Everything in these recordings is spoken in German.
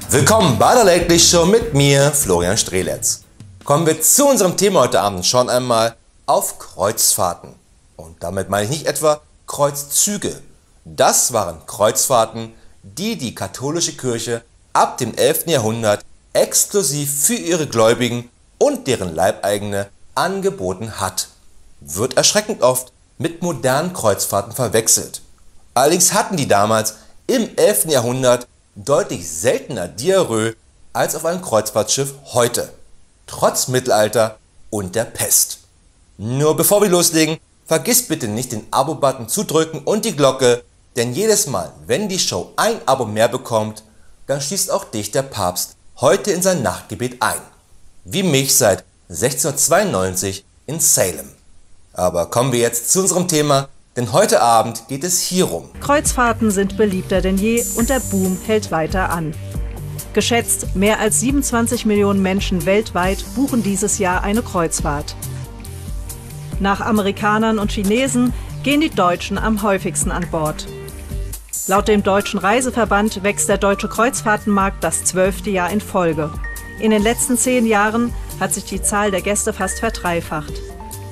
Willkommen bei der Late Late Show mit mir, Florian Streletz. Kommen wir zu unserem Thema heute Abend und schauen einmal auf Kreuzfahrten. Und damit meine ich nicht etwa Kreuzzüge. Das waren Kreuzfahrten, die die katholische Kirche ab dem 11. Jahrhundert exklusiv für ihre Gläubigen und deren Leibeigene angeboten hat. Wird erschreckend oft mit modernen Kreuzfahrten verwechselt. Allerdings hatten die damals im 11. Jahrhundert deutlich seltener Diarrhoe als auf einem Kreuzfahrtschiff heute, trotz Mittelalter und der Pest. Nur bevor wir loslegen, vergiss bitte nicht den Abo-Button zu drücken und die Glocke, denn jedes Mal, wenn die Show ein Abo mehr bekommt, dann schließt auch dich der Papst heute in sein Nachtgebet ein. Wie mich seit 1692 in Salem. Aber kommen wir jetzt zu unserem Thema, denn heute Abend geht es hierum. Kreuzfahrten sind beliebter denn je und der Boom hält weiter an. Geschätzt mehr als 27 Millionen Menschen weltweit buchen dieses Jahr eine Kreuzfahrt. Nach Amerikanern und Chinesen gehen die Deutschen am häufigsten an Bord. Laut dem Deutschen Reiseverband wächst der deutsche Kreuzfahrtenmarkt das 12. Jahr in Folge. In den letzten 10 Jahren hat sich die Zahl der Gäste fast verdreifacht.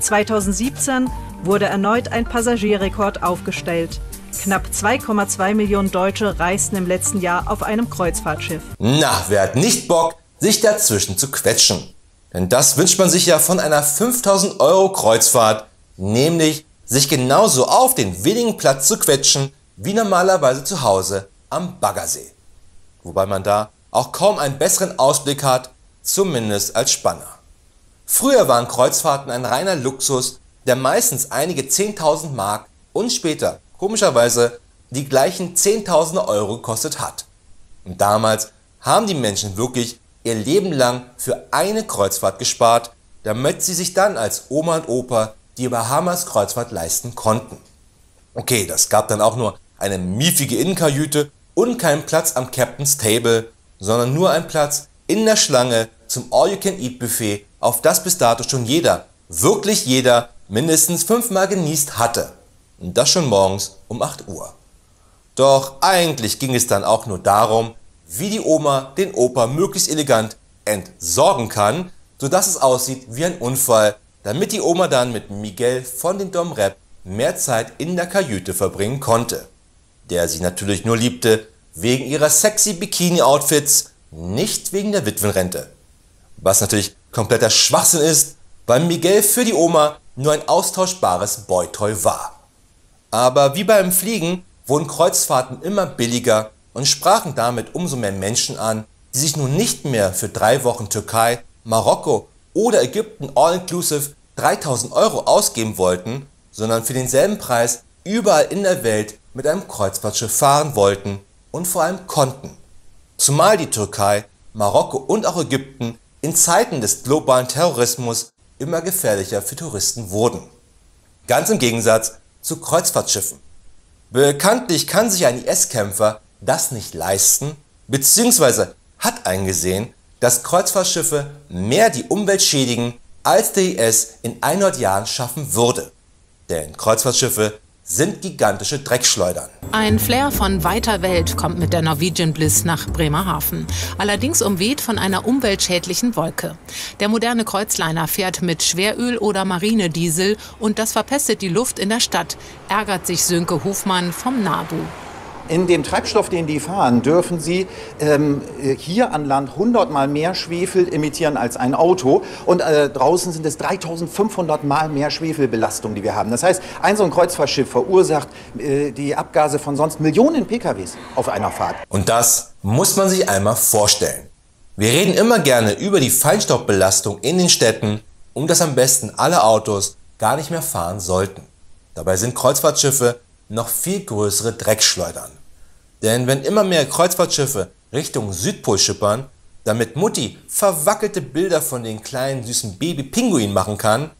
2017 wurde erneut ein Passagierrekord aufgestellt. Knapp 2,2 Millionen Deutsche reisten im letzten Jahr auf einem Kreuzfahrtschiff. Na, wer hat nicht Bock, sich dazwischen zu quetschen? Denn das wünscht man sich ja von einer 5.000 € Kreuzfahrt, nämlich sich genauso auf den wenigen Platz zu quetschen, wie normalerweise zu Hause am Baggersee. Wobei man da auch kaum einen besseren Ausblick hat, zumindest als Spanner. Früher waren Kreuzfahrten ein reiner Luxus, der meistens einige 10.000 Mark und später, komischerweise, die gleichen 10.000 € gekostet hat. Und damals haben die Menschen wirklich ihr Leben lang für eine Kreuzfahrt gespart, damit sie sich dann als Oma und Opa die Bahamas Kreuzfahrt leisten konnten. Okay, das gab dann auch nur eine miefige Innenkajüte und keinen Platz am Captain's Table, sondern nur einen Platz in der Schlange zum All-You-Can-Eat-Buffet, auf das bis dato schon jeder, wirklich jeder, mindestens 5-mal genießt hatte. Und das schon morgens um 8 Uhr. Doch eigentlich ging es dann auch nur darum, wie die Oma den Opa möglichst elegant entsorgen kann, sodass es aussieht wie ein Unfall, damit die Oma dann mit Miguel von den Dom Rep mehr Zeit in der Kajüte verbringen konnte. Der sie natürlich nur liebte wegen ihrer sexy Bikini-Outfits, nicht wegen der Witwenrente. Was natürlich kompletter Schwachsinn ist, weil Miguel für die Oma nur ein austauschbares Boytoy war. Aber wie beim Fliegen wurden Kreuzfahrten immer billiger und sprachen damit umso mehr Menschen an, die sich nun nicht mehr für 3 Wochen Türkei, Marokko oder Ägypten all-inclusive 3.000 € ausgeben wollten, sondern für denselben Preis überall in der Welt mit einem Kreuzfahrtschiff fahren wollten und vor allem konnten. Zumal die Türkei, Marokko und auch Ägypten in Zeiten des globalen Terrorismus immer gefährlicher für Touristen wurden. Ganz im Gegensatz zu Kreuzfahrtschiffen. Bekanntlich kann sich ein IS-Kämpfer das nicht leisten, beziehungsweise hat eingesehen, dass Kreuzfahrtschiffe mehr die Umwelt schädigen, als der IS in 100 Jahren schaffen würde. Denn Kreuzfahrtschiffe sind gigantische Dreckschleudern. Ein Flair von weiter Welt kommt mit der Norwegian Bliss nach Bremerhaven. Allerdings umweht von einer umweltschädlichen Wolke. Der moderne Kreuzliner fährt mit Schweröl oder Marinediesel und das verpestet die Luft in der Stadt, ärgert sich Sönke Hofmann vom NABU. In dem Treibstoff, den die fahren, dürfen sie hier an Land 100-mal mehr Schwefel emittieren als ein Auto. Und draußen sind es 3.500-mal mehr Schwefelbelastung, die wir haben. Das heißt, ein so ein Kreuzfahrtschiff verursacht die Abgase von sonst Millionen PKWs auf einer Fahrt. Und das muss man sich einmal vorstellen. Wir reden immer gerne über die Feinstaubbelastung in den Städten, dass am besten alle Autos gar nicht mehr fahren sollten. Dabei sind Kreuzfahrtschiffe noch viel größere Dreckschleudern. Denn wenn immer mehr Kreuzfahrtschiffe Richtung Südpol schippern, damit Mutti verwackelte Bilder von den kleinen süßen Baby-Pinguinen machen kann,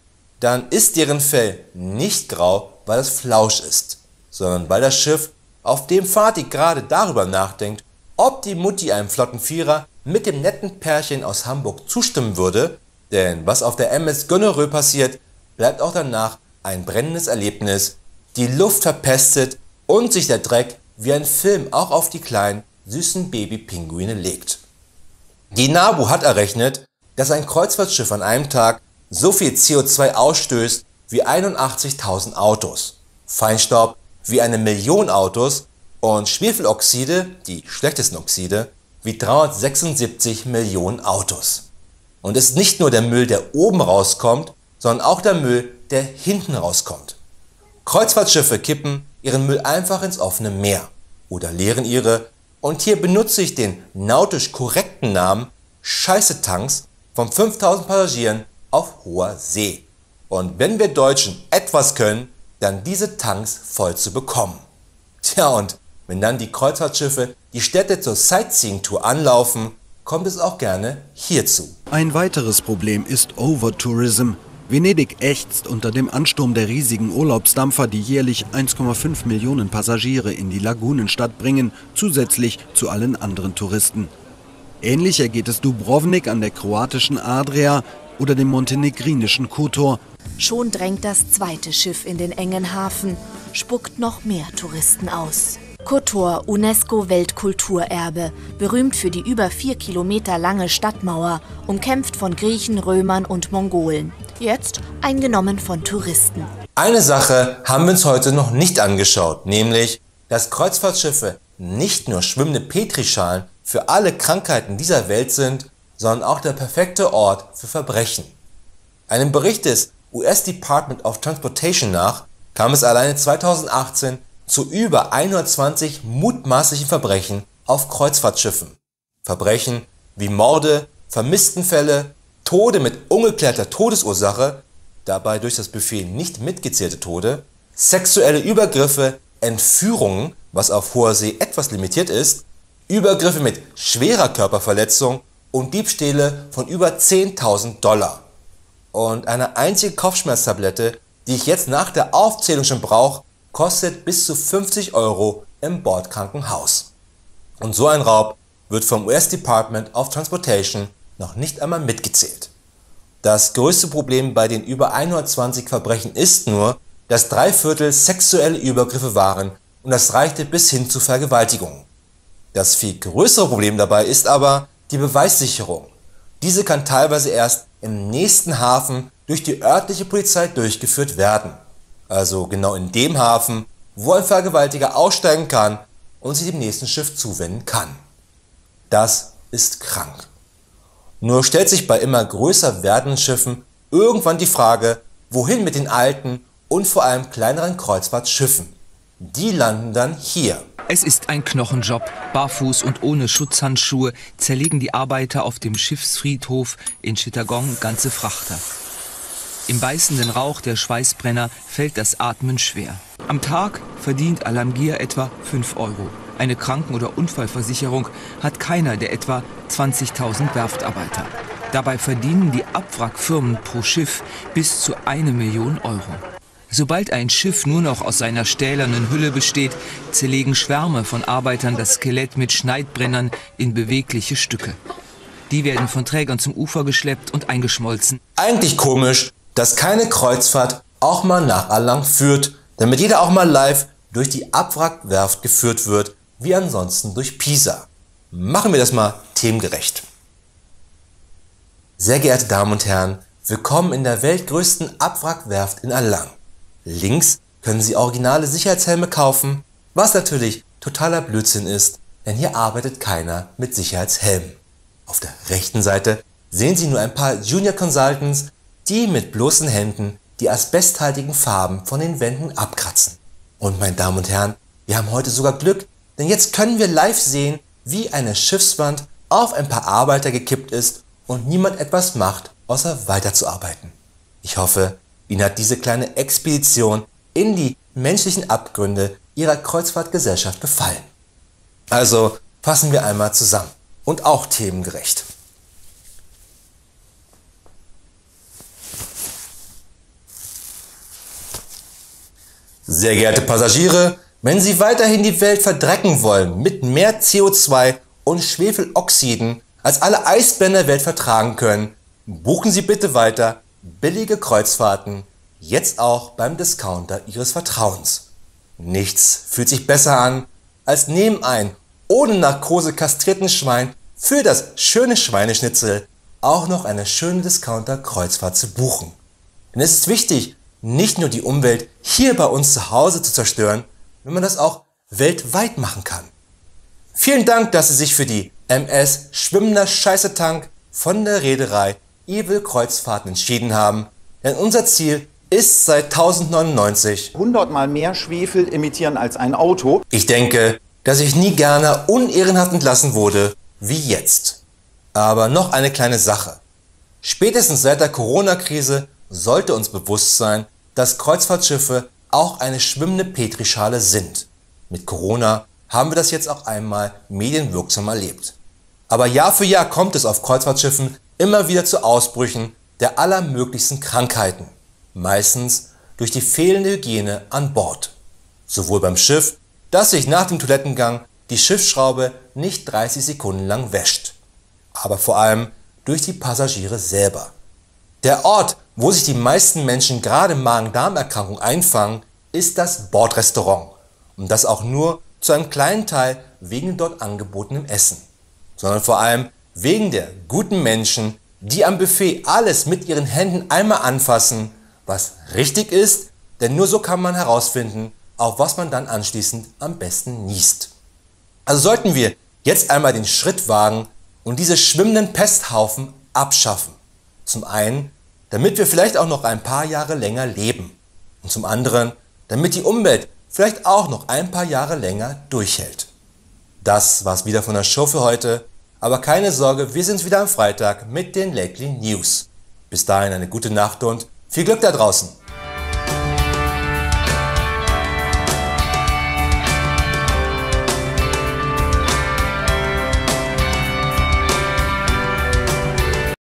dann ist deren Fell nicht grau, weil es Flausch ist, sondern weil das Schiff, auf dem Fatih gerade darüber nachdenkt, ob die Mutti einem flotten Vierer mit dem netten Pärchen aus Hamburg zustimmen würde, denn was auf der MS Gonerö passiert, bleibt auch danach ein brennendes Erlebnis, die Luft verpestet und sich der Dreck wie ein Film auch auf die kleinen, süßen Baby-Pinguine legt. Die NABU hat errechnet, dass ein Kreuzfahrtschiff an einem Tag so viel CO2 ausstößt wie 81.000 Autos, Feinstaub wie 1 Million Autos und Schwefeloxide, die schlechtesten Oxide, wie 376 Millionen Autos. Und es ist nicht nur der Müll, der oben rauskommt, sondern auch der Müll, der hinten rauskommt. Kreuzfahrtschiffe kippen ihren Müll einfach ins offene Meer oder leeren ihre, und hier benutze ich den nautisch korrekten Namen Scheißetanks von 5000 Passagieren auf hoher See. Und wenn wir Deutschen etwas können, dann diese Tanks voll zu bekommen. Tja, und wenn dann die Kreuzfahrtschiffe die Städte zur Sightseeing-Tour anlaufen, kommt es auch gerne hierzu. Ein weiteres Problem ist Overtourism. Venedig ächzt unter dem Ansturm der riesigen Urlaubsdampfer, die jährlich 1,5 Millionen Passagiere in die Lagunenstadt bringen, zusätzlich zu allen anderen Touristen. Ähnlich ergeht es Dubrovnik an der kroatischen Adria oder dem montenegrinischen Kotor. Schon drängt das zweite Schiff in den engen Hafen, spuckt noch mehr Touristen aus. Kotor, UNESCO-Weltkulturerbe, berühmt für die über 4 Kilometer lange Stadtmauer, umkämpft von Griechen, Römern und Mongolen. Jetzt eingenommen von Touristen. Eine Sache haben wir uns heute noch nicht angeschaut, nämlich, dass Kreuzfahrtschiffe nicht nur schwimmende Petrischalen für alle Krankheiten dieser Welt sind, sondern auch der perfekte Ort für Verbrechen. Einem Bericht des US Department of Transportation nach kam es alleine 2018 zu über 120 mutmaßlichen Verbrechen auf Kreuzfahrtschiffen. Verbrechen wie Morde, Vermisstenfälle, Tode mit ungeklärter Todesursache, dabei durch das Buffet nicht mitgezählte Tode, sexuelle Übergriffe, Entführungen, was auf hoher See etwas limitiert ist, Übergriffe mit schwerer Körperverletzung und Diebstähle von über 10.000 $. Und eine einzige Kopfschmerztablette, die ich jetzt nach der Aufzählung schon brauche, kostet bis zu 50 € im Bordkrankenhaus. Und so ein Raub wird vom US Department of Transportation noch nicht einmal mitgezählt. Das größte Problem bei den über 120 Verbrechen ist nur, dass 3/4 sexuelle Übergriffe waren, und das reichte bis hin zu Vergewaltigungen. Das viel größere Problem dabei ist aber die Beweissicherung. Diese kann teilweise erst im nächsten Hafen durch die örtliche Polizei durchgeführt werden. Also genau in dem Hafen, wo ein Vergewaltiger aussteigen kann und sich dem nächsten Schiff zuwenden kann. Das ist krank. Nur stellt sich bei immer größer werdenden Schiffen irgendwann die Frage, wohin mit den alten und vor allem kleineren Kreuzfahrtschiffen? Die landen dann hier. Es ist ein Knochenjob. Barfuß und ohne Schutzhandschuhe zerlegen die Arbeiter auf dem Schiffsfriedhof in Chittagong ganze Frachter. Im beißenden Rauch der Schweißbrenner fällt das Atmen schwer. Am Tag verdient Alamgir etwa 5 €. Eine Kranken- oder Unfallversicherung hat keiner der etwa 20.000 Werftarbeiter. Dabei verdienen die Abwrackfirmen pro Schiff bis zu 1 Million €. Sobald ein Schiff nur noch aus seiner stählernen Hülle besteht, zerlegen Schwärme von Arbeitern das Skelett mit Schneidbrennern in bewegliche Stücke. Die werden von Trägern zum Ufer geschleppt und eingeschmolzen. Eigentlich komisch, dass keine Kreuzfahrt auch mal nach Alang führt, damit jeder auch mal live durch die Abwrackwerft geführt wird, wie ansonsten durch Pisa. Machen wir das mal themengerecht. Sehr geehrte Damen und Herren, willkommen in der weltgrößten Abwrackwerft in Alang. Links können Sie originale Sicherheitshelme kaufen, was natürlich totaler Blödsinn ist, denn hier arbeitet keiner mit Sicherheitshelm. Auf der rechten Seite sehen Sie nur ein paar Junior Consultants, die mit bloßen Händen die asbesthaltigen Farben von den Wänden abkratzen. Und meine Damen und Herren, wir haben heute sogar Glück, denn jetzt können wir live sehen, wie eine Schiffswand auf ein paar Arbeiter gekippt ist und niemand etwas macht, außer weiterzuarbeiten. Ich hoffe, Ihnen hat diese kleine Expedition in die menschlichen Abgründe Ihrer Kreuzfahrtgesellschaft gefallen. Also fassen wir einmal zusammen und auch themengerecht. Sehr geehrte Passagiere, wenn Sie weiterhin die Welt verdrecken wollen mit mehr CO2 und Schwefeloxiden, als alle Eisbären der Welt vertragen können, buchen Sie bitte weiter billige Kreuzfahrten, jetzt auch beim Discounter Ihres Vertrauens. Nichts fühlt sich besser an, als neben einem ohne Narkose kastrierten Schwein für das schöne Schweineschnitzel auch noch eine schöne Discounter-Kreuzfahrt zu buchen. Denn es ist wichtig, nicht nur die Umwelt hier bei uns zu Hause zu zerstören, wenn man das auch weltweit machen kann. Vielen Dank, dass Sie sich für die MS Schwimmender Scheißetank von der Reederei Evil Kreuzfahrten entschieden haben, denn unser Ziel ist seit 1099 100-mal mehr Schwefel emittieren als ein Auto. Ich denke, dass ich nie gerne unehrenhaft entlassen wurde wie jetzt. Aber noch eine kleine Sache. Spätestens seit der Corona-Krise sollte uns bewusst sein, dass Kreuzfahrtschiffe auch eine schwimmende Petrischale sind. Mit Corona haben wir das jetzt auch einmal medienwirksam erlebt. Aber Jahr für Jahr kommt es auf Kreuzfahrtschiffen immer wieder zu Ausbrüchen der allermöglichsten Krankheiten. Meistens durch die fehlende Hygiene an Bord. Sowohl beim Schiff, das sich nach dem Toilettengang die Schiffsschraube nicht 30 Sekunden lang wäscht, aber vor allem durch die Passagiere selber. Der Ort, wo sich die meisten Menschen gerade Magen-Darm-Erkrankungen einfangen, ist das Bordrestaurant. Und das auch nur zu einem kleinen Teil wegen dort angebotenem Essen, sondern vor allem wegen der guten Menschen, die am Buffet alles mit ihren Händen einmal anfassen, was richtig ist, denn nur so kann man herausfinden, auf was man dann anschließend am besten niest. Also sollten wir jetzt einmal den Schritt wagen und diese schwimmenden Pesthaufen abschaffen. Zum einen, damit wir vielleicht auch noch ein paar Jahre länger leben. Und zum anderen, damit die Umwelt vielleicht auch noch ein paar Jahre länger durchhält. Das war's wieder von der Show für heute. Aber keine Sorge, wir sind wieder am Freitag mit den Lately News. Bis dahin eine gute Nacht und viel Glück da draußen.